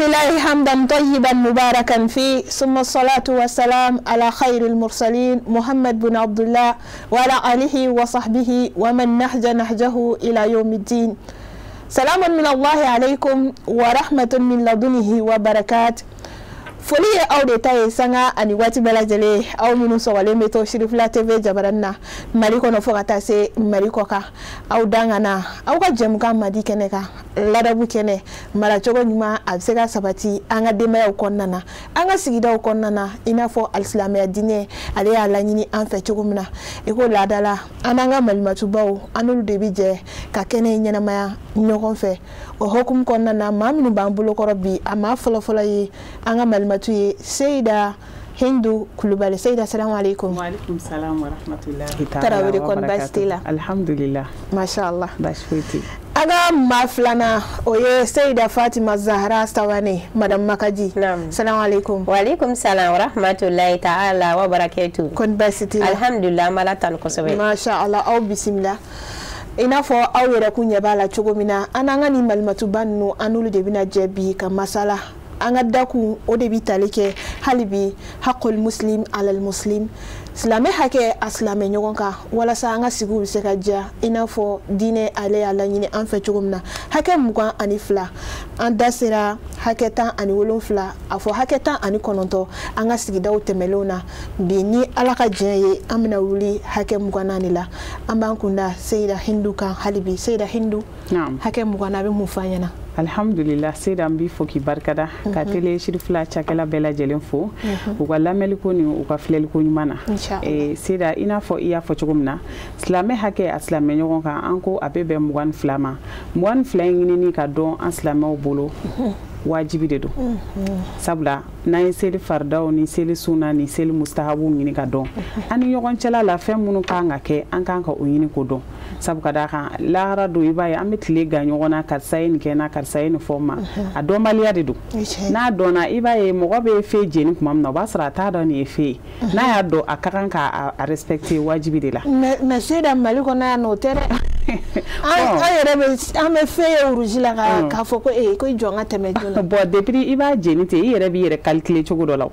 لله حمدا طيبا مباركا فيه ثم الصلاة والسلام على خير المرسلين محمد بن عبد الله وعلى آله وصحبه ومن نهج نهجه إلى يوم الدين. سلام من الله عليكم ورحمة من لدنه وبركات. foli aw de taye sanga ani wati belajele aw minu so wale meto Shirifula TV jabaranna mali kono fo kata se mali koka aw dangana aw ka jemka madi kene ka ladabu kene mara chogo nyuma absega sabati anga demaya konnana anga sigida konnana inafo alislamia dine ale ya lanyini an fe chogo mina e ko ladala ananga malimatu bawo anulu debije ka kene nyana maya nyogon fe o hokum konnana maminu bambulo korobi ama folo yi anga malimatu Seyda Hindu Kulubali. Seyda, assalamu alaikum. Wa alaikum salam wa rahmatullahi ta'ala wa barakatuh. Alhamdulillah. Mashallah. Bashwiti. Aga maflana oye Seyda Fatima Zahra Stawane, Madam Makaji. Assalamu alaikum. Wa alaikum salam wa rahmatullahi ta'ala wa barakatuh. Kon basitila. Alhamdulillah malatan kosobe. Mashallah au bismillah. Inafo au yera kunya bala chogomina ananga ni malimatu bannu anulu de bina jebi ka masala anga daku o de bitalike halibi haqqul muslim alal muslim slame hake aslame nyogonka wala sa anga sigu sekaja inafo dine ale ala nyini anfe chugumna hake mugwa anifla andasira hake tan ani wolonfla afo hake tan ani kononto anga sigida utemelona bini alaka jeye amna wuli hake mugwa nanila ambankunda Seyda Hindu kan halibi Seyda Hindu hake mugwa nabe mufanyana. Alhamdulillah Seyda mbi foki barkada ka tele Shirifula chakela bela jelen fo u ka lameliko ni u ka fileliko nyumana Seyda ina fo iya fo chogumna slame hake aslame nyogon kan anko abebe mugan flama mugan flying ni ka don an slame bolo wajibi de do sabla na seli fardaw ni seli sunna ni seli mustahabu ni ka don ani yogon chala la fem munu kanga ke an kanka o yini ko don sabu kada kan lara do ibaye ametle ga nyogona ka sayin ke na ka sayin forma a do maliya de do na dona ibaye mo gobe fe jeni kuma na basra ta do ni fe na ya do akakan ka a respecter wajibi de la mais Seyda maliko na no tere ay rebe ame fe urujila ka foko ko jonga temejuna bo depuis iba jeni te yere bi yere calculer chogo do law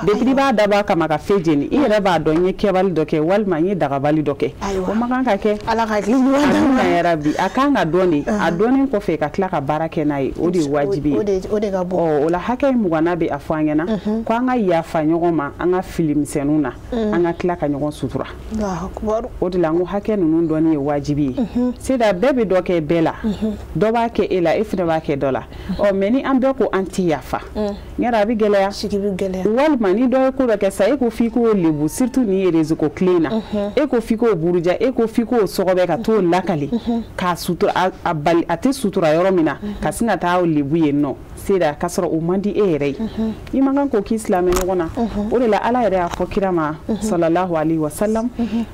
depuis ba daba kama ka fe jeni yere ba do nye kebal doke walma nye daga bali doke o makan ka ke ala ka kili wanda ya rabbi akanga doni adoni ko fe ka kla ka barake nay odi wajibi odi ga bo o la hakay mu wana be afanya na ko anga ya fanyo ma anga film senuna anga kla ka nyogon sutura Allahu akbar odi la ngu hakay nunu doni wajibi Seyda bebe doke bela do ba ke ela ifne ba ke dola o meni ambe ko anti yafa ngara bi gele ya shikibi gele wal mani do ko do ke sai ko fi ko lebu surtout ni rezo ko cleaner e ko fi ko buruja e ko fi ko sogobe ka to lakali ka sutura abal ate sutura yoromina ka singa ta o lebu yenno Seyda kasoro o mandi ere imangan ko ki islam ngona o la ala yare afo kirama sallallahu alaihi wasallam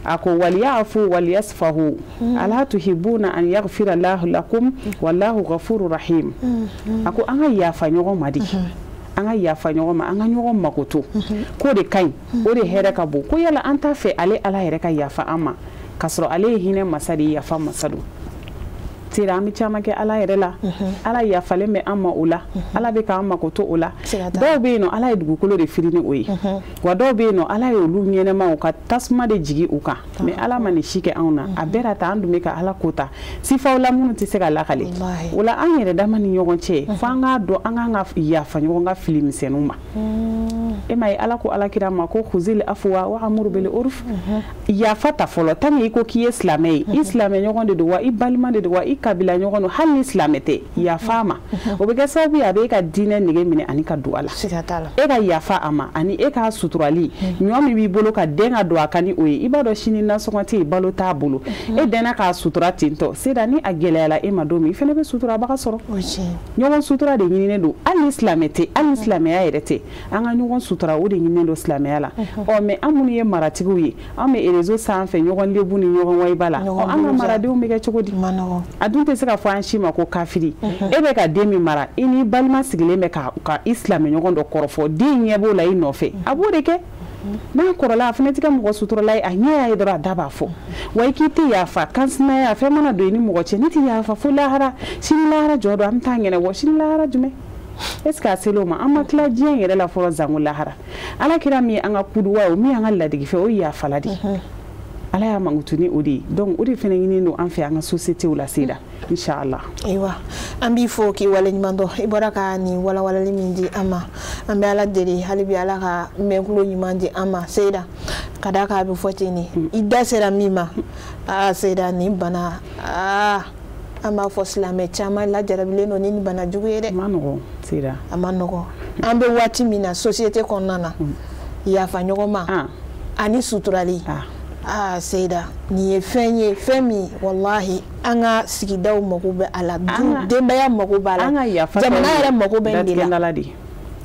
ako waliyafu waliyasfahu ala tuhibuna an yaghfira Allah lakum wallahu ghafurur rahim ako anga yafa nyogo madi anga yafa nyogo ma anga nyogo makoto ko de kai o de here ka bo ko yala anta fe ale ala yare ka yafa amma kasoro ale hine masadi yafa masadu Seyda ami chama ke ala yere la ala ya fale me amma ula ala be ka amma ko to ula do be no ala dugu kolo de firini oyi wa do be no ala yo lu nyene ma ka tasma de jigi uka me ala mani shike auna abera ta andu me ka ala kota sifa ula munu ti se ka la khali ula an yere da mani nyogon che fanga do anga nga ya fa nyogon ga film senuma e mai ala ko ala kira ma ko khuzil afwa wa amuru bil urf ya fata folo tan ko ki islamai nyogon de do wa ibalma de do wa kabila nyogono hal islamete ya fama obega sabu ya be ka dine nige mine ani ka duala e ka yafa ama ani e ka suturali nyomi bi bolo ka denga do akani oyi ibado shini na sokati balo ta bolo e dena ka sutura tinto Seyda ni agelela e madomi fene be sutura baka soro nyogon sutura de nyine do al ni silamɛte an silamɛya yɛrɛ tɛ an ka ɲɔgɔn sutura o de ɲininen don silamɛya la mais an minnu ye maratigiw ye an bɛ réseau sanfɛ ɲɔgɔn lebu ni ɲɔgɔn wayba la an ka maradenw bɛ kɛ cogo di a dun tɛ se ka fɔ an si ma ko kafiri e bɛ ka den min mara i ni balima sigilen bɛ ka i silamɛ ɲɔgɔn dɔ kɔrɔfɔ den ɲɛ b'o la i nɔfɛ a b'o de kɛ n'a kɔrɔla a fana tɛ kɛ mɔgɔ suturala ye a ɲɛ y'a ye dɔrɔn a da b'a fɔ wa i k'i tɛ yafa kansinaya fɛn mana don i ni mɔgɔ cɛ ne tɛ yafa fo lahara sini lahara jɔ don an bɛ taa ɲɛnabɔ sini lahara jumɛn est ce que a selo ma an ma tila diɲɛ yɛrɛ la fɔlɔ zango lahara ala kira min ye an ka kuduwa o min y'an ka ladigi fɛ o ye yafala de ala y'a mankutu ni o de ye donc o de fana ɲininen don an fɛ an ka société la seda inshallah ayiwa an b'i fo k'i waleɲuman dɔn i bɔra ka nin walawalali min di an ma an bɛ ala deli hali bi ala ka mɛnkulo ɲuman di an ma seyida ka da k'a bɛ fɔ ten ne i da sera min ma seyida nin bana an b'a fɔ silamɛ caman lajarabilen don ni nin bana jugu ye dɛ a ma nɔgɔn seyida a ma nɔgɔn an bɛ waati min na société kɔnɔna na yafa ɲɔgɔn ma ani suturali seyida nin ye fɛn ye fɛn min wallahi an ka sigidaw mago bɛ a la denbaya mago b'a la jamana yɛrɛ mago bɛ nin de la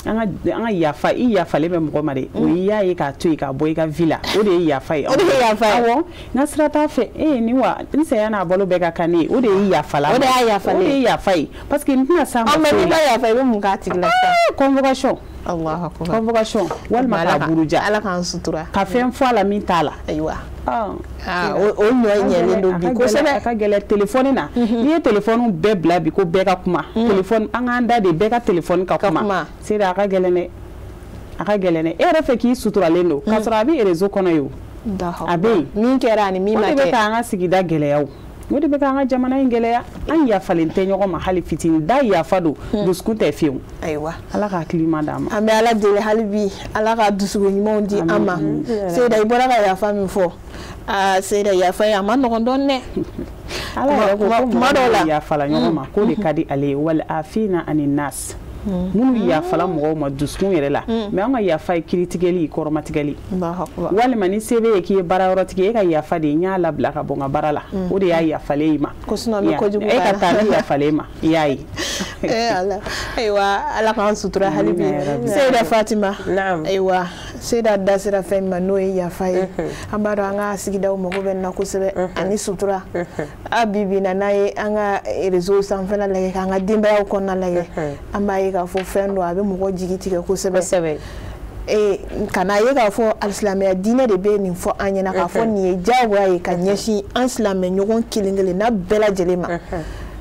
an ka yafa i yafalen bɛ mɔgɔ ma de o y'a ye k'a to yen k'a bɔ i ka vie la o de ye yafa ye o de ye yafa ye awɔ n'a sira t'a fɛ nin wa n saya n'a balo bɛɛ ka kan ne ye o de ye yafala o de y'a yafalen o de ye yafa ye parce que n tɛna s'a ma foyi la n'i ma yafa i bɛ mun k'a tigi la convocation Allahu akbar convocation walima k'a buruja ala k'an sutura ka fɛn fɔ a la min t'a la ayiwa o ɲɔɲɛlen don bi kosɛbɛ a ka gɛlɛn téléphone na n'i ye téléphone bɛɛ bila bi ko bɛɛ ka kuma téléphone an k'an da de bɛɛ ka téléphone ka kuma c'est a ka gɛlɛn dɛ a ka gɛlɛn dɛ e yɛrɛ fɛ k'i suturalen don k'a sɔrɔ a bɛ réseau kɔnɔ ye o a bɛ yen min kɛra ani min ma kɛ o de bɛ k'an ka sigida gɛlɛya o de bɛ k'an ka jamana in gɛlɛya an yafalen tɛ ɲɔgɔn ma hali fitinin da yafa don dusukun tɛ fiyewu ayiwa ala ka hakilima d'an ma an bɛ ala deli hali bi ala ka dusukun ɲumanw di an ma seyida i bɔra ka yafa min fɔ seyida yafa ye a ma nɔgɔn dɔɔnin dɛ ala yɛrɛ ko kuma dɔw la yafala ɲɔgɔn ma ko de ka di ale ye wal afina ani nas minnu yafala mɔgɔw ma dusukun yɛrɛ la mais an ka yafa ye kiritigɛli kɔrɔmatigɛli walima ni se bɛ ye k'i ye baara yɔrɔtigi e ka yafa de n y'a labila ka bɔ n ka baara la o de y'a yafalen i ma e ka taa ne yafalen ma i y'a ye ayiwa ala k'an sutura hali bi seyida Fatima ayiwa seyida da sera fɛn min ma n'o ye yafa ye an b'a dɔn an ka sigidaw mago bɛ nin na kosɛbɛ ani sutura bi bi na n'a ye an ka réseau sanfɛla lajɛ k'an ka denbayaw kɔnɔna lajɛ an b'a ye k'a fɔ fɛn don a bɛ mɔgɔ jigi tigɛ kosɛbɛ kana ye k'a fɔ alisilamɛya diinɛ de bɛ nin fɔ an ɲɛna k'a fɔ nin ye diyagoya ye ka ɲɛsin an silamɛ ɲɔgɔn kelen kelen n'a bɛɛ lajɛlen ma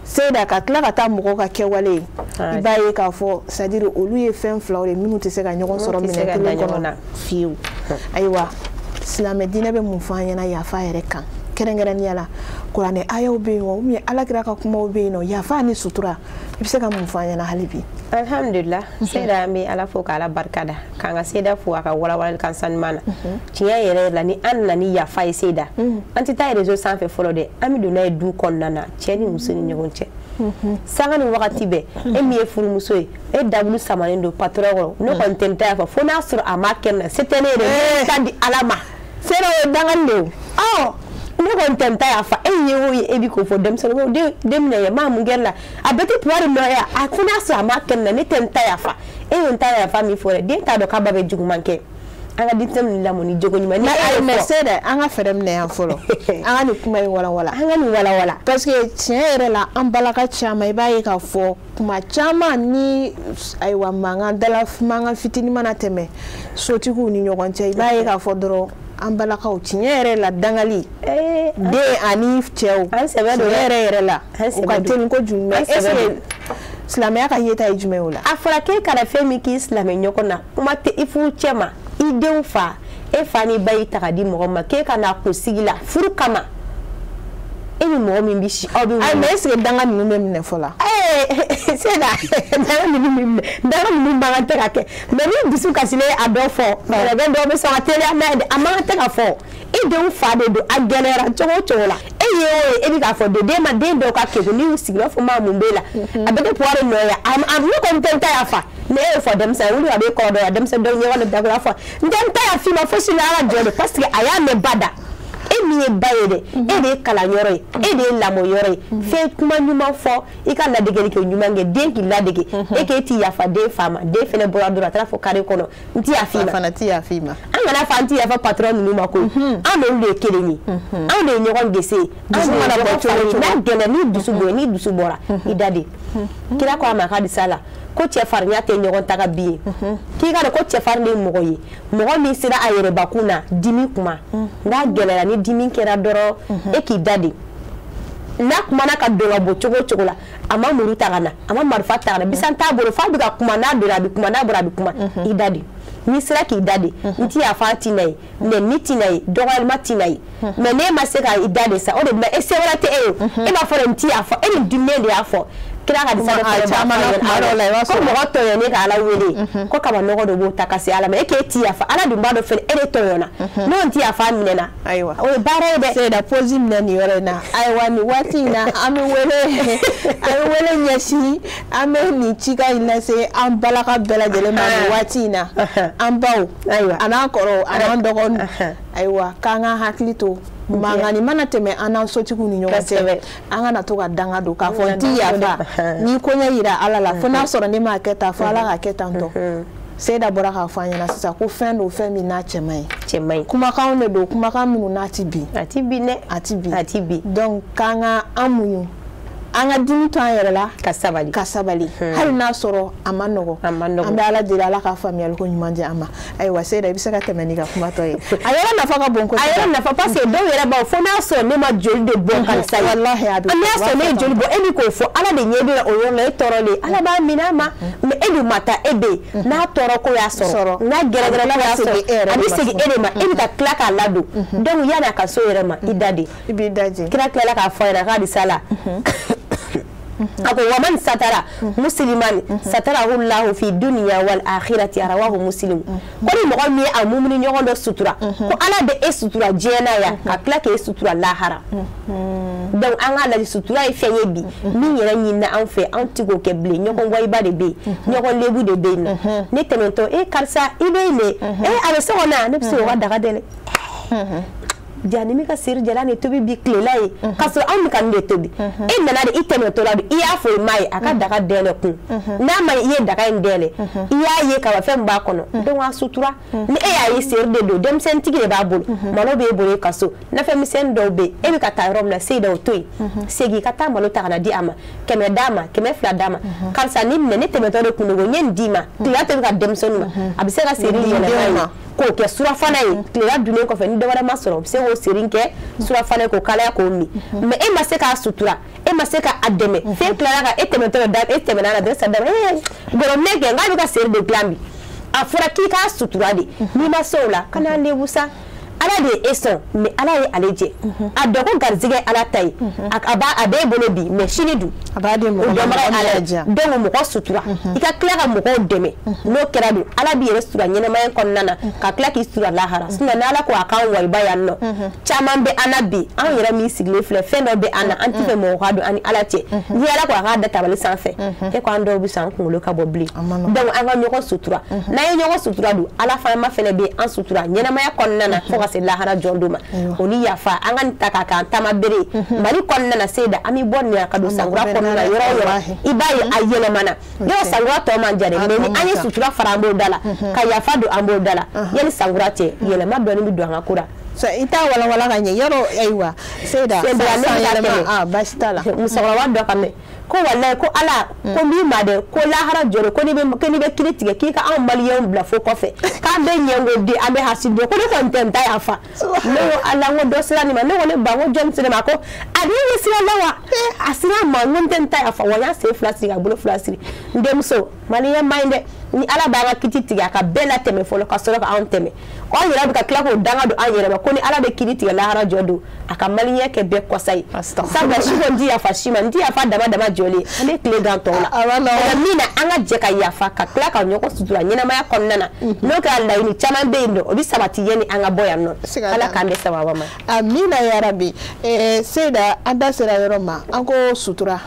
seyida ka tila ka taa mɔgɔw ka kɛwale ye i b'a ye k'a fɔ c'est à dire olu ye fɛn filaw de minnu tɛ se ka ɲɔgɔn sɔrɔ minɛn kelen kɔnɔ fiyewu ayiwa silamɛ diinɛ bɛ mun fɔ an ɲɛna yafa yɛrɛ kan kɛrɛnkɛrɛnnenya la kuranɛ ayaw bɛ yen wa ou bien alakira ka kumaw bɛ yen nɔ yafa ni sutura i bɛ se ka mun fɔ an ɲɛna hali bi alhamdulillah seyida an bɛ ala fo k'ala barika da k'an ka seyida fo a ka walawalali kan sanuman na tiɲɛ yɛrɛ la ni an nana ni yafa ye seyida an tɛ taa réseau sanfɛ fɔlɔ dɛ an bɛ don n'a ye du kɔnɔna na cɛ ni muso ni ɲɔgɔn cɛ sanga ni wagati bɛɛ e min ye furumuso ye e dabulu samanen don patron kɔrɔ ne kɔni tɛ n ta yafa fo n'a sɔrɔ a ma kɛ na se tɛ ne yɛrɛ ne ka di ala ma seyida o ye dangani de ye ne kɔni tɛ n ta yafa e ye o ye e bi k'o fɔ denmisɛnninw den minɛ ye maa mun kɛra la a bɛɛ tɛ puwari nɔ ye a fo n'a sɔrɔ a ma kɛ na ne tɛ n ta yafa e ye n ta yafa min fɔ dɛ den t'a dɔn k'a ba bɛ juguman kɛ an ka denmisɛnninw lamɔ ni jogo ɲuman ni e mais c'est dɛ an ka fɛɛrɛ minɛ yan fɔlɔ an ka nin kuma in walawala an ka nin walawala parce que tiɲɛ yɛrɛ la an balaka caman i b'a ye k'a fɔ kuma caman ni ayiwa mankan dala mankan fitinin mana tɛmɛ sotigiw ni ɲɔgɔn cɛ i b'a ye k'a fɔ dɔrɔn an balakaw tiɲɛ yɛrɛ la dangali den ani cɛw tiɲɛ yɛrɛ la u ka teli kojugu mais est ce que silamɛya ka yeta ye jumɛn o la a fɔra k'e kana fɛn min k'i silamɛ ɲɔgɔn na kuma tɛ i furu cɛ ma i denw fa e fa ni ba y'i ta ka di mɔgɔ ma k'e kana kun sigi la furu kama e ni mɔgɔ min bɛ si aw bɛ wuli mais est ce que danga ninnu bɛ minɛ fɔlɔ seyida danga ninnu mankan tɛ ka kɛ mais ni dusu kasilen a dɔ fɔ yɛrɛ dɔw bɛ sɔn ka teliya n'a ye dɛ a mankan tɛ ka fɔ i denw fa de don a gɛlɛyara cogo o cogo la e ye o ye e bɛ k'a fɔ de den ma den dɔw ka kɛku n'i y'u sigi i b'a fɔ maa mun b'e la a bɛ kɛ puwari nɔ ye a ne kɔni tɛ n ta yafa ne y'o fɔ denmisɛnnin wuli a bɛ kɔrɔ dɔ la denmisɛnnin dɔw ɲɛgɔn de dagora fɔ n tɛ n ta yafa i ma fosi la ala jɔ de parce que a y'a mɛn ba da e min ye ba ye dɛ e de ye kalanyɔrɔ ye e de ye lamɔyɔrɔ ye fɛn kuma ɲuman fɔ i ka ladegeli kɛ ɲuman kɛ den k'i ladege e k'e ti yafa den fa ma den fɛnɛ bɔra dɔrɔn a taara fɔ kare kɔnɔ n ti yafa i ma fana ti yafa i ma an kana fɔ an ti yafa patron ninnu ma koyi an n'olu de ye kelen ye an de ye ɲɔgɔn gese an mana bɔ cogo cogo n'a gɛlɛn ni dusu bonya ni dusu bɔra i da de kira ko a ma hadisa la ko cɛfarinya tɛ ɲɔgɔn taga bi ye k'i ka dɔn ko cɛfarin ye mɔgɔ ye mɔgɔ min sera a yɛrɛbakun na dimi kuma n'a gɛlɛyara ni dimi kɛra dɔrɔn e k'i da de n'a kumana ka don ka bɔ cogo cogo la a ma muru ta ka na a ma marifa ta ka na bisan t'a bolo f'a bɛ ka kuma n'a donna a bɛ kuma n'a bɔra a bɛ kuma i da de n'i sera k'i da de n ti yafa a tina ye mɛ ni tina ye dɔgɔyalima tina ye mɛ n'e ma se ka i da de sa o de bɛ e se wɛrɛ tɛ e ye e b'a fɔ de n ti yafa e ni diminen de y'a fɔ kira ka disa ko mɔgɔ tɔɲɔnen ka ala wele ko kaba nɔgɔ de b'o ta ka se ala ma e k'e ti yafa ala dun b'a dɔn fɛnɛ e de tɔɲɔna n'o ti yafa minɛna ayiwa o ye baara ye dɛ Seyda posi minɛ nin yɔrɔ in na ayiwa nin waati in na an bɛ wele ɲɛsin an bɛ nin cikan in lase an balaka bɛɛ lajɛlen ma nin waati in na an baw a n'an kɔrɔw a n'an dɔgɔninw ayiwa k'an ka hakili to mangani mana tɛmɛ an n'an sotigiw ni ɲɔgɔn cɛ an kana to ka danga don k'a fɔ n ti yafa ni koɲɛ yira ala la fo n'a sɔrɔ ne m'a kɛ tan fo ala ka kɛ tan tɔ Seyda bɔra k'a fɔ an ɲɛna sisan ko fɛn don fɛn min n'a cɛman ye kumakanw de don kumakan minnu n'a ti bin a ti bin dɛ a ti bin donc k'an ka an muɲu an ka dimi to an yɛrɛ la ka sabali hali n'a sɔrɔ a ma nɔgɔ an bɛ ala deli ala ka faamuyali ko ɲuman di an ma ayiwa Seyda i bɛ se ka tɛmɛ n'i ka kumatɔ ye a yɛrɛ nafa ka bon kosɛbɛ a yɛrɛ nafa parce que dɔw yɛrɛ b'aw fo n'a sɔrɔ ne ma joli de bɔ karisa ye walahi a bɛ n'a sɔrɔ ne ye joli bɔ e bɛ k'o fɔ ala de ɲɛ bɛ o yɔrɔ la e tɔɔrɔlen ala b'a minɛ a ma mais e dun ma taa e bɛ yen n'a tɔɔrɔ ko y'a sɔrɔ n'a gɛrɛgɛrɛ ko y'a sɔrɔ a bɛ segin e de ma e bɛ ka tila k'a ladon donc yanni a ka so yɛrɛ ma i da de i b'i daji kira tilala k'a fɔ a ɲɛna k'a di sa la ako waman satara musliman satarahu Allahu fi dunya wal akhirati rawahu muslim ko ni mɔgɔ min a mumini ɲɔgɔn dɔ sutura ko ala bɛ e sutura diɲɛ na ya ka tila k'e sutura lahara donc an ka lajɛ sutura ye fɛn ye bi min yɛrɛ ɲinina an fɛ an ti k'o kɛ bilen ɲɔgɔn wayiba de bɛ yen ɲɔgɔn lebu de bɛ yen nɔ ne tɛmɛtɔ karisa i bɛ yen de a bɛ so kɔnɔ ne bɛ se k'o ka daga dɛlɛ jani mi ka seri jala ni tobi bi kilela ye ka sɔrɔ anw bɛ ka nin de tobi e nana de i tɛmɛtɔ la i y'a fɔ i ma ye a ka daga dɛlɛ kun n'a ma i ye daga in dɛlɛ i y'a ye kaba fɛn b'a kɔnɔ donc a sutura ni e y'a ye seri de don denmisɛntigi de b'a bolo malo b'e bolo i ka so nafɛnmisɛnnin dɔw bɛ yen e bɛ ka taa yɔrɔ min na Seyda o to yen segin ka taa malo ta ka na di a ma 100 d'a ma 200 d'a ma karisa ni minɛ ne tɛmɛtɔ de kun don n ye nin d'i ma tileya tɛ ka denmisɛnninw ma a bɛ se ka seri yɛlɛma k'o kɛ surafana ye tileya dunnen kɔfɛ ni dɔ wɛrɛ ma sɔrɔ o bɛ se k'o seri kɛ surafana ye k'o kalaya k'o min mais e ma se k'a sutura e ma se k'a dɛmɛ fɛn tilara kan e tɛmɛtɔ da e tɛmɛna la dɔrɔn sa dama gɔrɔmɛ kɛ n k'a bɛ ka seri de dilan bi a fɔra k'i k'a sutura de n'i ma se o la kana lebu sa ala de ye e sɔn mais ala ye ale jɛ a dɔn ko garizigɛ ala ta ye a b'e bolo bi mais sini dun a b'a di mɔgɔ ma donc mɔgɔ sutura i ka tila ka mɔgɔw dɛmɛ n'o kɛra dun ala b'i yɛrɛ sutura ɲɛnamaya kɔnɔna na ka tila k'i sutura lahara sinon n'ala ko a k'an wayiba yan nɔ caman bɛ an na bi an yɛrɛ min sigilen filɛ fɛn dɔ bɛ an na an tɛ fɛ mɔgɔ ka don an ni ala cɛ ni ala ko a k'a da tabali sanfɛ e ko an dɔw bɛ sɔn an kunkolo ka bɔ bilen donc an ka ɲɔgɔn sutura n'an ye ɲɔgɔn sutura dun ala fana fɛnɛ bɛ an sutura ɲɛnamaya kɔnɔna na fo ka se lahara jɔn do ma o ni yafa an ka nin ta k'a k'an taama bere mali kɔnɔna na Seyda an bɛ bɔ nin ka don sankura kɔnɔna na yɔrɔ o yɔrɔ i b'a ye a yɛlɛmana yɔrɔ sankura tɔ man jan dɛ mais ni an ye sutura fara an b'o da la ka yafa don an b'o da la yanni sankura cɛ yɛlɛma dɔɔni bɛ don an ka ko la i t'a walawala ka ɲɛ yɔrɔ ayiwa Seyda san yɛlɛma baasi t'a la musokɔrɔba dɔ ka mɛn ko wallahi ko ala ko min ma dɛ ko lahara jɔrɔ ko ni bɛ kiri tigɛ k'i ka anw maliyɛnw bila fo kɔfɛ k'an bɛ ɲɛngo di an bɛ hasi dɔn ko ne kɔni tɛ n ta yafa ne ko ala n ko dɔ sira nin ma ne ko ne ba n ko jɔn sira ma ko a bɛ ye sira la wa a sira ma n ko n tɛ n ta yafa wa n y'a sen fila siri ka bolo fila siri n denmuso maliyɛn ma ɲi dɛ ni ala b'an ka kiti tigɛ a ka bɛɛ la tɛmɛ fɔlɔ ka sɔrɔ ka anw tɛmɛ an yɛrɛ bɛ ka tila k'o danga don an yɛrɛ ma ko ni ala bɛ kiri tigɛ lahara jɔ don a ka maliyɛn kɛ bɛɛ kɔsa ye sabula si ko n ti yafa si ma n ti yafa dama dama jɔlen ale tile gan tɔw la min na an ka jɛ ka yafa ka tila ka ɲɔgɔn sutura ɲɛnamaya kɔnɔna na n'o kɛra laɲini caman bɛ yen nɔ o bɛ sabati yanni an ka bɔ yan nɔ ala k'an bɛ sababa ma amina yarabi Seyda an da sera yɔrɔ ma an ko sutura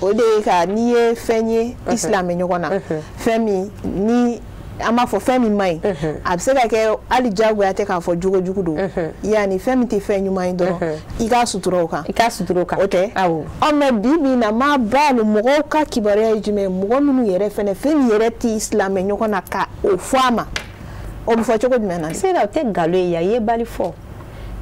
o de ye ka n'i ye fɛn ye i silamɛ ɲɔgɔn na fɛn min ni an b'a fɔ fɛn min man ɲi a bɛ se ka kɛ hali diyagoya tɛ k'a fɔ jogo jugu don yanni fɛn min tɛ fɛn ɲuman ye dɔrɔn i k'a sutura o kan o tɛ mais bi bi in na m'a b'a lo mɔgɔw ka kibaruya ye jumɛn ye mɔgɔ minnu yɛrɛ fɛnɛ fɛn min yɛrɛ t'i silamɛ ɲɔgɔn na ka o fɔ a ma o bɛ fɔ cogo jumɛn na c'est là o tɛ nkalon ye a ye bali fɔ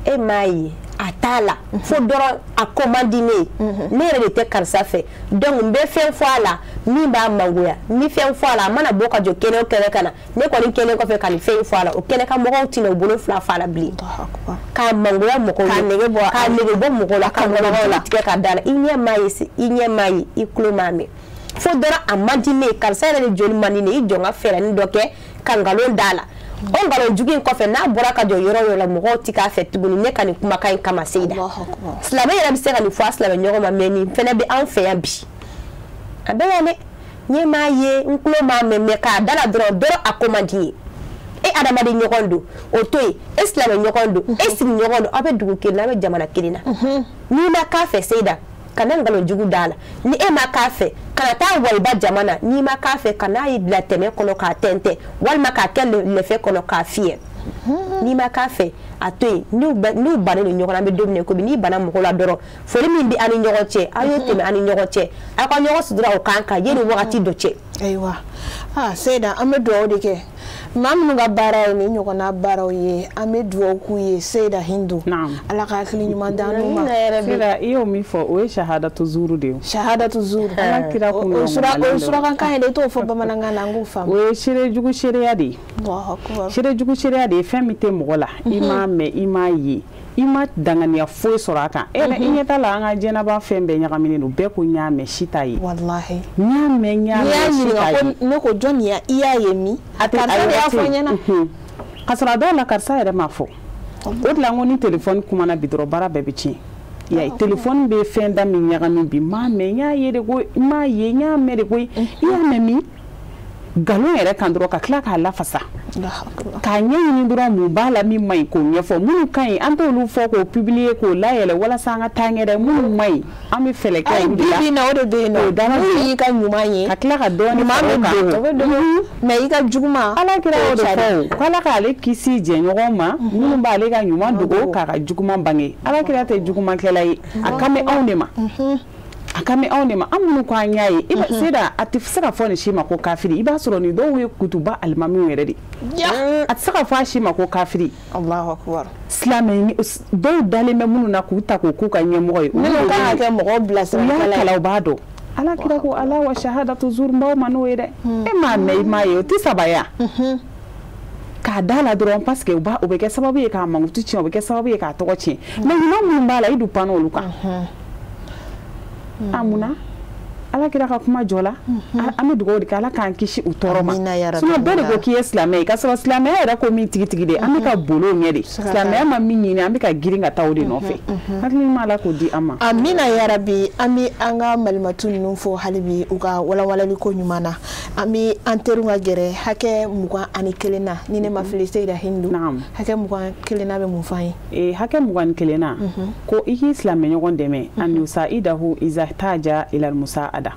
e m'a ye a t'a la fo dɔrɔn a commande ne yɛrɛ de tɛ karisa fɛ donc n bɛ fɛn fɔ a la min b'a mangoya ni fɛn fɔ a la a mana bɔ ka jɔ kɛnɛ o kɛnɛ ka na ne kɔni kɛnɛ kɔfɛ ka nin fɛn fɔ a la o kɛnɛ ka mɔgɔw tɛna u bolo fila fɔ a la bilen k'a mangoya mɔgɔw k'a nege bɔ mɔgɔw la ka mɔgɔw la tigɛ ka da la i ɲɛ m'a ye i tulo m'a mɛn fo dɔrɔn a man di ne ye karisa yɛrɛ de joli man di ne ye i jɔ n ka fɛɛrɛnin dɔ kɛ ka nkalon da la o nkalon jugu in kɔfɛ n'a bɔra ka jɔ yɔrɔ o yɔrɔ la mɔgɔw tɛ k'a fɛ tuguni ne ka nin kumakan in kama Seyida silamɛ yɛrɛ bɛ se ka nin fɔ a silamɛ ɲɔgɔn ma mais nin fɛnɛ bɛ anw fɛ yan bi a bɛ yan dɛ ɲɛ m'a ye n tulo m'a mɛn mais k'a da la dɔrɔn a ko man di n ye e adamaden ɲɔgɔn don o to yen e silamɛ ɲɔgɔn don e sigiɲɔgɔn don aw bɛ dugu kelen na aw bɛ jamana kelen na n'i ma k'a fɛ Seyida kana ngalon jugu da la ni e ma k'a fɛ kana taa waliba jamana n'i ma k'a fɛ kana yi bila tɛmɛ kɔnɔ k'a tɛntɛn walima k'a kɛ lɛfɛ kɔnɔ k'a fiyɛ n'i ma k'a fɛ a to yen n'u bannen don ɲɔgɔn na an bɛ don min na komi n'i banna mɔgɔ la dɔrɔn foli min bɛ an ni ɲɔgɔn cɛ aw ye tɛmɛ an ni ɲɔgɔn cɛ aw ka ɲɔgɔn sutura o kan kan yanni wagati dɔ cɛ ayiwa Seyida an bɛ dugawu de kɛ maa minnu ka baara ye nin ɲɔgɔnna baaraw ye an bɛ dugawu k'u ye Seyida Hindu Ala ka hakili ɲuman d'an n'u ma Seyida i y'o min fɔ o ye shahadatu zuru de ye shahadatu zuru Ala kira kun o surakankan ye de i t'o fɔ bamanankan na an k'o faamu o ye seerejugu seereya de ye seerejugu seereya de ye fɛn min tɛ mɔgɔ la i m'a mɛn i m'a ye i ma danganiya foyi sɔrɔ a kan i ɲɛ t'a la an ka jɛnɛba fɛn bɛɛ ɲagaminen don bɛɛ ko n y'a mɛn si t'a ye walahi n y'a mɛn si t'a ye ne ko jɔn i y'a ye min karisa de y'a fɔ ɲɛna ka sɔrɔ a dɔw la karisa yɛrɛ m'a fɔ o de la n ko ni telefɔni kumana bi dɔrɔn baara bɛɛ bɛ tiɲɛ i y'a ye telefɔni bɛ fɛn da min ɲagami bi n m'a mɛn n y'a ye de ko n m'a ye n y'a mɛn de ko i y'a mɛn min nkalon yɛrɛ kan dɔrɔn ka tila k'a lafasa k'a ɲɛɲini dɔrɔn mun b'a la min man ɲi k'o ɲɛfɔ minnu ka ɲi an t'olu fɔ k'o publier k'o layɛlɛ walasa an ka taa ɲɛ dɛ minnu man ɲi an bɛ fɛɛrɛ kɛ olu de la bi na o de bɛ yen nɔ minnu y'i ka ɲuman ye ka tila ka dɔɔnin fara o kan mais i ka juguman Ala kira y'o de fɔ o k'Ala k'ale kisi jɛɲɔgɔn ma minnu b'ale ka ɲuman dogo k'a ka juguman bange Ala kira tɛ jugumankɛla ye a kan bɛ anw de ma a kan bɛ anw de ma an minnu ko an y'a ye i b'a Seyida a tɛ se ka fɔ nin si ma ko kafiri i b'a sɔrɔ nin dɔw ye kutuba alimamiw yɛrɛ de a tɛ se ka fɔ a si ma ko kafiri Allahu akbar silamɛ dɔw dalen bɛ minnu na k'u ta k'u k'u ka ɲɛmɔgɔ ye minnu kan ka kɛ mɔgɔw bilasirala u y'a kalan u b'a dɔn Ala kira ko ala wa shahadatu zur n b'aw ma n'o ye dɛ e m'a mɛn i m'a ye o tɛ sabaya k'a da la dɔrɔn parce que u bɛ kɛ sababu ye k'a mankutu tiɲɛ u bɛ kɛ sababu ye k'a tɔgɔ tiɲɛ mais ɲuman minnu b'a la i dun pan n'olu kan Amuna Ala kira ka kuma jɔ la an bɛ dugawu de kɛ Ala k'an kisi u tɔɔrɔ ma sinon bɛɛ de ko k'i ye silamɛ ye k'a sɔrɔ silamɛya yɛrɛ ko min tigitigi de an bɛ ka boli o ɲɛ de silamɛya ma min ɲini an bɛ ka girin ka taa o de nɔfɛ hakili ɲuman Ala k'o di an ma amina yarabi an bɛ an ka malimatu ninnu fɔ hali bi u ka walawalali ko ɲuman na an bɛ an teriw ka gɛrɛ hakɛ 21 na ni ne ma fili Seyida Hindu hakɛ 21 na bɛ mun f'an ye hakɛ 21 na ko i k'i silamɛ ɲɔgɔn dɛmɛ an yusaidahu iza ihtaja ila al-musaada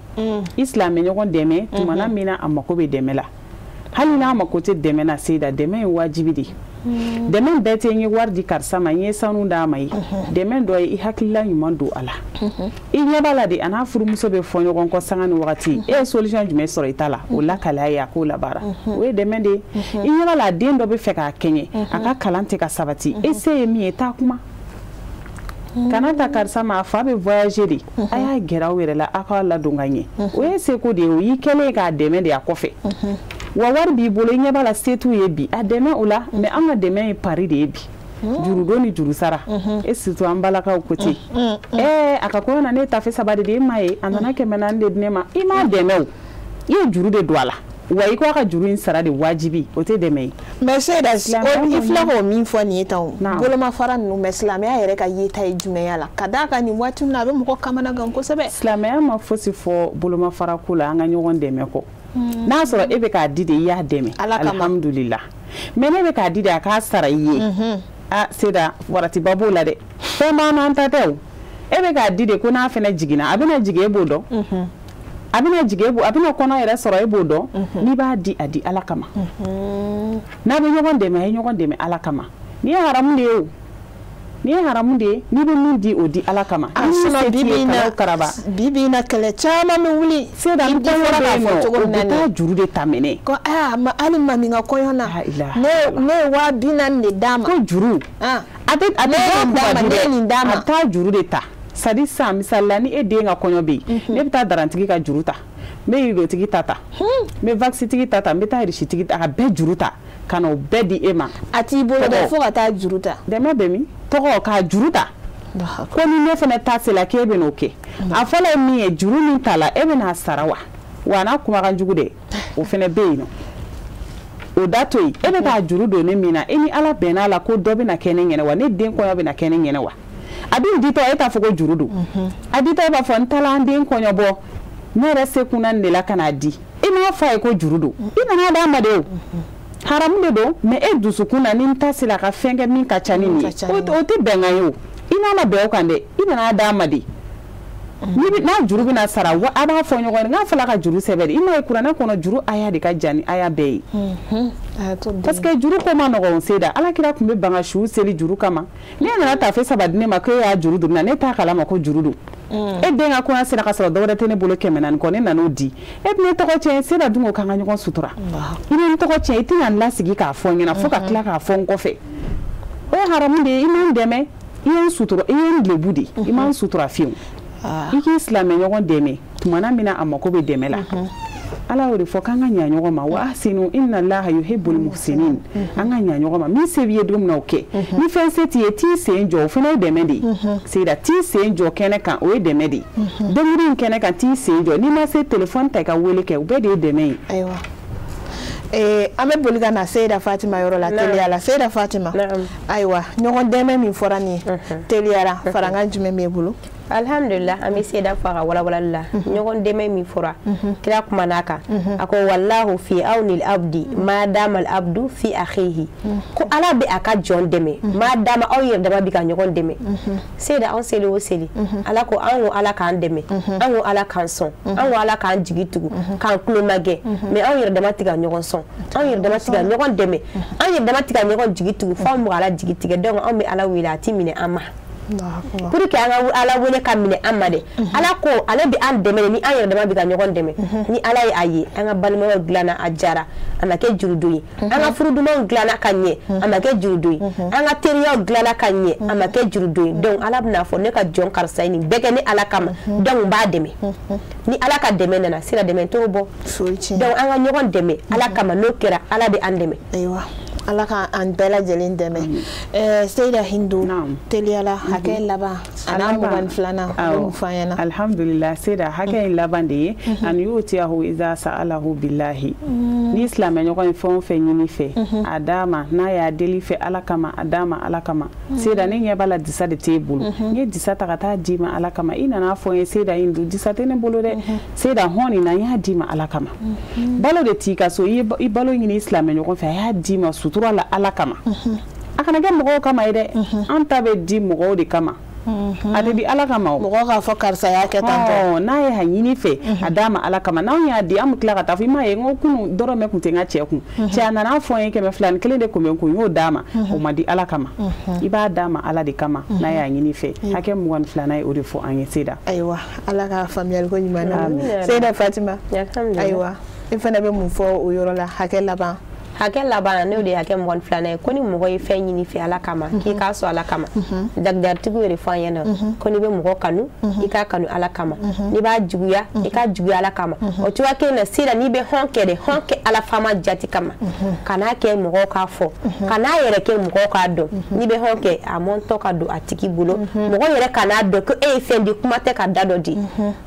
i silamɛ ɲɔgɔn dɛmɛ tumana min na a mako bɛ dɛmɛ la hali n'a mako tɛ dɛmɛ na Seyida dɛmɛ ye wajibi de dɛmɛ bɛɛ tɛ n ye wari di karisa ma n ye sanu d'a ma ye dɛmɛ dɔ ye i hakilila ɲuman don a la i ɲɛ b'a la de a n'a furumuso bɛ fɔ ɲɔgɔn kɔ sanga ni wagati e ye solution jumɛn sɔrɔ i ta la o la kalaya ye a k'o labaara o ye dɛmɛ de ye i ɲɛ b'a la a den dɔ bɛ fɛ k'a kɛɲɛ a ka kalan tɛ ka sabati e se ye min ye taa kuma kana ta karisa ma a fa bɛ voyager de a y'a gɛrɛ aw yɛrɛ la aw k'a ladon ka ɲɛ o ye seko de ye o y'i kɛlen k'a dɛmɛ de a kɔfɛ wa wari b'i bolo i ɲɛ b'a la se t'u ye bi a dɛmɛ o la mais an ka dɛmɛ ye pari de ye bi jurudon ni juru sara e surtout an balakaw ko ten a ka kɔɲɔ na ne tafe 3 de e m'a ye a nana 400 de di ne ma i m'a dɛmɛ o i ye juru de don a la wa i k'a ka juru in sara de wajibi o tɛ dɛmɛ ye mais Seyida i filɛ k'o min fɔ nin ye tan bolomafara ninnu mais silamɛya yɛrɛ ka yeta ye jumɛnya la ka d'a kan nin waati min na a bɛ mɔgɔ kamana gan kosɛbɛ silamɛya ma fosi fɔ bolomafara ko la an ka ɲɔgɔn dɛmɛ kɔ n'a sɔrɔ e bɛ k'a di de i y'a dɛmɛ alhamdulillah mais ne bɛ k'a di de a k'a sara i ye Seyida waratiba b'o la dɛ fɛn b'an n'an ta tɛ o e bɛ k'a di de ko n'a fana jiginna a bɛna jigin e b'o dɔn abina jige bu abina kono yɛrɛ sɔrɔ e b'o dɔn n'i b'a di a di Ala kama n'a bɛ ɲɔgɔn dɛmɛ a ye ɲɔgɔn dɛmɛ Ala kama ni ye haramu de ye o ni ye haramu de ye n'i bɛ min di o di Ala kama bibi na kɛlɛ caman bɛ wuli seda n kɔɲɔ bɛ yen nɔ o bɛ taa juru de ta minɛ ko hali mami ka kɔɲɔ na ne ye 40,000 de d'a ma ko juru a bɛ taa juru de ta sadi san misalila ni e den ka kɔɲɔ bɛ yen ne bɛ taa darantigi ka juru ta n bɛ yirotigi ta n bɛ vaccitigi ta n bɛ taa irisitigi ta a bɛɛ juru ta ka na o bɛɛ di e ma a t'i bolo dɛ fo ka taa juru ta dɛmɛ bɛ min tɔgɔ k'a juru ta ko ni ne fana ta sela k'e bɛ n'o kɛ a fɔlɔ ye min ye juru min ta la e bɛ n'a sara wa n'a kumakan jugu dɛ o fana bɛ yen nɔ o da to yen e bɛ taa juru don ne min na e ni Ala bɛnna a la ko dɔ bɛ na kɛ ne ɲɛna wa ne den kɔɲɔ bɛ na kɛ ne ɲɛna wa a dun ditɔ e t'a fɔ ko juru don a ditɔ e b'a fɔ n taala an den kɔɲɔ bɔ ne yɛrɛ se kunna nin de la ka n'a di e m'a fɔ a ye ko juru don i nana d'a ma de o haramu de don mais e dusukun na ni n ta sera ka fɛn kɛ min ka ca ni nin ye o tɛ bɛnkan ye o i n'a bɛn o kan dɛ i nana d'a ma de n'a juru bɛna sara wa a b'a fɔ ɲɔgɔn ye n'a fɔra ka juru sɛbɛn de i m'a ye kuranɛ kɔnɔ juru aya de ka jan ni aya bɛɛ ye parce que juru ko ma nɔgɔn seda Alakira tun bɛ ban ka su seli juru kama ne nana tafe 3 di ne ma ko e y'a juru don ne t'a kalama ko juru don e den ka kɔɲɔ sera ka sɔrɔ dɔwɛrɛ tɛ ne bolo 400 kɔ ne nan'o di e bɛ ne tɔgɔ tiɲɛ seda dun ko k'an ka ɲɔgɔn sutura i bɛ n tɔgɔ tiɲɛ i tɛna n lasigi k'a fɔ n ɲɛna fo ka tila k'a fɔ n kɔfɛ o ye haramu de ye i m'an dɛmɛ i ye n sutura i ye n lebu de i m'an sutura fiyewu i k'i silamɛ ɲɔgɔn dɛmɛ tumana min na a mako bɛ dɛmɛ la Ala y'o de fɔ k'an ka ɲa ɲɔgɔn ma wa ahsinu inna Allaha yuhibbul muhsinin an ka ɲa ɲɔgɔn ma min se b'i ye don min na o kɛ ni fɛn se t'i ye t'i sen jɔ o fana ye dɛmɛ de ye sera t'i sen jɔ kɛnɛ kan o ye dɛmɛ de ye dɔnkili in kɛnɛ kan t'i sen jɔ n'i ma se téléphone ta i ka wele kɛ o bɛɛ de ye dɛmɛ ye ayiwa an bɛ boli ka na Seyida Fatima yɔrɔ la teliya la Seyida Fatima ayiwa ɲɔgɔn dɛmɛ min fɔra nin ye teliyara farankan jumɛn b'e bolo alhamdulillah an bɛ Seyida fo a ka walawalali la ɲɔgɔn dɛmɛ min fɔra kira kuman'a kan a ko wallahu fi awnil abdi ma damal abdu fi akhihi ko Ala bɛ a ka jɔn dɛmɛ ma dama aw yɛrɛ dama bɛ ka ɲɔgɔn dɛmɛ Seyida an seli o seli Ala ko an ko Ala k'an dɛmɛ an ko Ala k'an sɔn an ko Ala k'an jigi tugu k'an tulo magɛ mais aw yɛrɛ dama tɛ ka ɲɔgɔn sɔn an yɛrɛ dama tɛ ka ɲɔgɔn dɛmɛ an yɛrɛ dama tɛ ka ɲɔgɔn jigi tugu fo an bɛ Ala jigi tigɛ donc an bɛ Ala wele a ti minɛ an ma pour que an ka Ala wele ka minɛ an ma dɛ Ala ko ale bɛ an dɛmɛ ni an yɛrɛ dama bɛ ka ɲɔgɔn dɛmɛ ni Ala ye a ye an ka balimayaw dilanna a jara a ma kɛ jurudon ye an ka furudumanw dilanna ka ɲɛ a ma kɛ jurudon ye an ka teriyaw dilanna ka ɲɛ a ma kɛ jurudon ye donc Ala bɛna fɔ ne ka jɔn karisa ye nin bɛɛ kɛ ni Ala kama donc n b'a dɛmɛ ni Ala ka dɛmɛ nana sira dɛmɛ t'o bɔ donc an ka ɲɔgɔn dɛmɛ Ala kama n'o kɛra Ala bɛ an dɛmɛ ayiwa Ala ka an bɛɛ lajɛlen dɛmɛ Seyida Hindu teliyala hakɛ laban ana mugan filanan mun fɔ an ɲɛna alhamdulillah Seyida hakɛ in laban de ye an yu'tiyahu iza sa'alahu billahi ni silamɛ ɲɔgɔn ye fɛn o fɛn ɲini fɛ a d'a ma n'a y'a deli fɛ Ala kama a d'a ma Ala kama Seyida ne ɲɛ b'a la disa de t'e bolo n ye disa ta ka taa d'i ma Ala kama i nana fɔ n ye Seyida Hindu disa tɛ ne bolo dɛ Seyida hɔn nin na n y'a d'i ma Ala kama balo de t'i ka so i balo ɲini i silamɛ ɲɔgɔn fɛ a y'a d'i ma sutura la Ala kama a kana kɛ mɔgɔw kama ye dɛ an ta bɛ di mɔgɔw de kama a tɛ di Ala kama mɔgɔ k'a fɔ karisa y'a kɛ tan tɔ n'a ye a ɲini fɛ a d'a ma Ala kama n'anw y'a di an bɛ tila ka taa fɔ i m'a ye n ko kunun dɔrɔmɛ tun tɛ n ka cɛ kun cɛ a nana fɔ n ye 200 de tun bɛ n kun n y'o d'a ma o ma di Ala kama i b'a d'a ma Ala de kama n'a y'a ɲini fɛ hakɛ 22 ye o de fɔ an ye Seyida ayiwa Ala ka faamuyali ko ɲuman na Seyida Fatima ayiwa i fana bɛ mun fɔ o yɔrɔ la hakɛ laban hakɛ laban n'o de hakɛ 22 ye ko ni mɔgɔ ye fɛn ɲini fɛ Ala kama k'i k'a sɔn Ala kama dagdaritigiw yɛrɛ fɔ an ɲɛna ko n'i bɛ mɔgɔ kanu i k'a kanu Ala kama n'i b'a juguya i k'a juguya Ala kama o cogoya kelen na Seyida n'i bɛ hɔn kɛ dɛ hɔn kɛ Ala faama jati kama kan'a kɛ mɔgɔw k'a fɔ kan'a yɛrɛ kɛ mɔgɔw k'a dɔn n'i bɛ hɔn kɛ a mɔntɔ ka don a tigi bolo mɔgɔ yɛrɛ kan'a dɔn ko e ye fɛn di kuma tɛ ka da dɔ di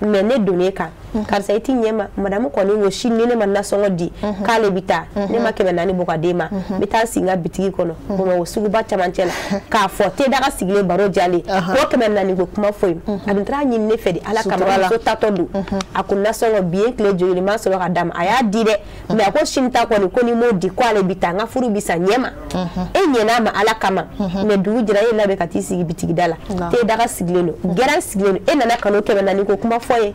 mais ne donn'e kan karisa i ti ɲɛma madamu kɔni ko sini ni ne ma nasɔngɔ di k'ale bɛ taa ne ma 400 bɔ ka d'e ma n bɛ taa sigi n ka bitigi kɔnɔ Bamakɔ suguba cɛmancɛ la k'a fɔ te daga sigilen baro jalen o 400 ko kuma fɔ yen a bɛ taara ɲini ne fɛ de Ala kama muso tatɔ don a ko nasɔngɔ bi ye tile joli ma sɔrɔ ka d'a ma a y'a di dɛ mais a ko sini ta kɔni ko ni m'o di ko ale bɛ taa n ka furu bɛ sa ɲɛma e ɲɛna ma Ala kama mais dugu jɛra e labɛn ka t'i sigi bitigida la te daga sigilen don gɛrɛn sigilen don e nana ka n'o 400 ko kuma fɔ ye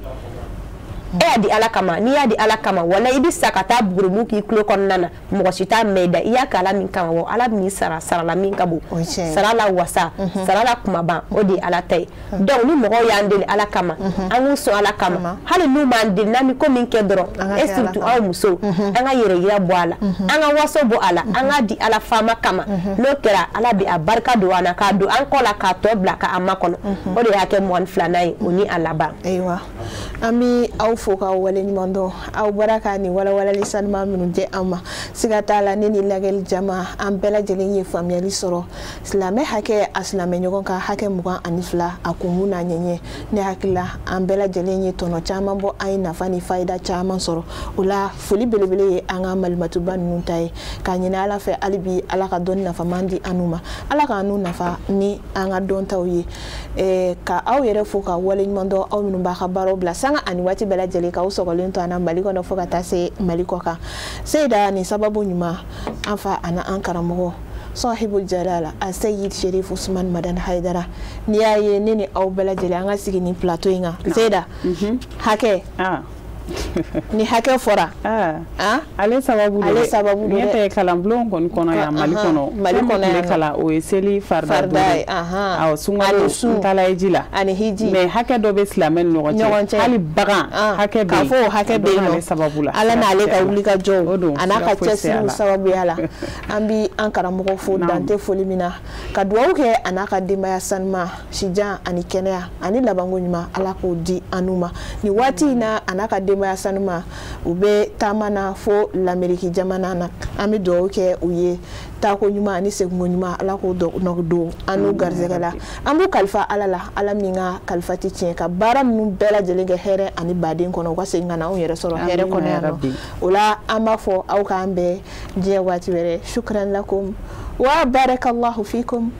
e y'a di ala kama n'i y'a di ala kama wala i bɛ sa ka taa bugurumu k'i tulo kɔnɔna na mɔgɔ si t'a mɛn i da i y'a kɛ ala min kama wa ala bɛ n'i sara sarala min ka bon sara la wasa sara la kumaba o de ye ala ta ye donc ni mɔgɔw y'an deli ala kama an k'u sɔn ala kama hali n'u m'an deli n'an bɛ ko min kɛ dɔrɔn et surtout aw musow an ka yɛrɛ yira bɔ a la an ka waso bɔ a la an ka di ala faama kama n'o kɛra ala bɛ a barika don an na k'a don an kɔ la k'a tɔ bila k'a makɔnɔ o de y'a kɛ mɔgɔni filanan ye o ni a laban. Ayiwa an bɛ aw fo k'aw waleɲuman dɔn aw bɔra ka nin walawalali sanuma minnu di an ma siga t'a la ne ni lagɛli jama an bɛɛ lajɛlen ye faamuyali sɔrɔ silamɛ hakɛ a silamɛɲɔgɔn ka hakɛ 22 a kun mun n'a ɲɛɲɛ ne hakili la an bɛɛ lajɛlen ye tɔnɔ caman bɔ an ye nafa ni fayida caman sɔrɔ o la foli belebele ye an ka malimatuba ninnu ta ye k'a ɲini ala fɛ hali bi ala ka dɔnni nafaman di an ma ala k'an n'u nafa ni an ka dɔntaw ye ka aw yɛrɛ fo ka waleɲuman dɔn aw minnu b'a ka baaraw bila sanga ani waati bɛɛ lajɛlen k'aw sɔgɔlen to an na Mali kɔnɔ fo ka taa se Mali kɔ kan Seyida nin sababu ɲuman an fa ani an karamɔgɔ Sahibul Jalala a Seyid Sherif Usman Madan Haidara n'i y'a ye ne ni aw bɛɛ lajɛlen an ka sigi nin plateau in kan Seyida hakɛ ni hakɛ fɔra ale sababu ne tɛ kalanbulon kɔni kɔnɔ yan Mali kɔnɔ yan kalan o ye seli farda ye sunkalo talaji la ani hiji mais hakɛ dɔ bɛ silamɛ ni ɲɔgɔn cɛ hali bagan hakɛ bɛ yen k'a fɔ hakɛ bɛ yen ale sababu la ala n'ale ka wuli ka jɔ a n'a ka cɛsiriw sababuya la an bɛ an karamɔgɔ fo dante foli min na ka dugawu kɛ a n'a ka denbaya sanuma sijan ani kɛnɛya ani labanko ɲuman ala k'o di an n'u ma ni waati in na a n'a ka denbaya sanuma u bɛ taama na fo l'Amérique jamana na an bɛ dugawu kɛ u ye taako ɲuman ani seginko ɲuman ala k'o don an n'u garisɛgɛ la an b'u kalifa ala la ala min ka kalifa tɛ tiɲɛ ka baara minnu bɛɛ lajɛlen kɛ hɛrɛ ani baden kɔnɔ u ka segin ka na anw yɛrɛ sɔrɔ hɛrɛ kɔnɔ yan nɔ o la an b'a fɔ aw k'an bɛɛ diɲɛ waati wɛrɛ shukran lakum wa barakallahu fikum